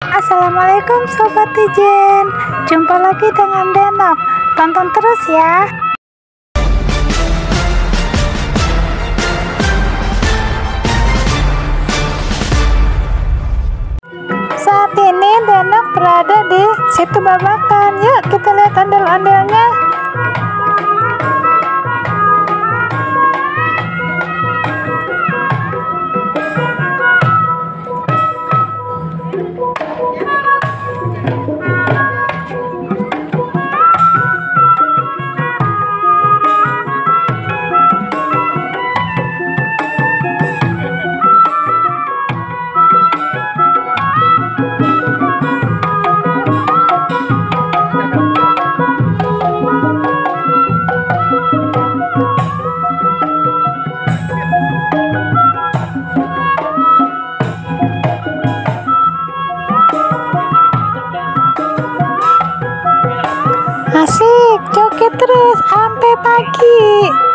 Assalamualaikum Sobat Ijen, jumpa lagi dengan Denok. Tonton terus ya. Saat ini Denok berada di situ Babakan. Yuk kita lihat ondel-ondelnya. Asik, joget terus sampai pagi.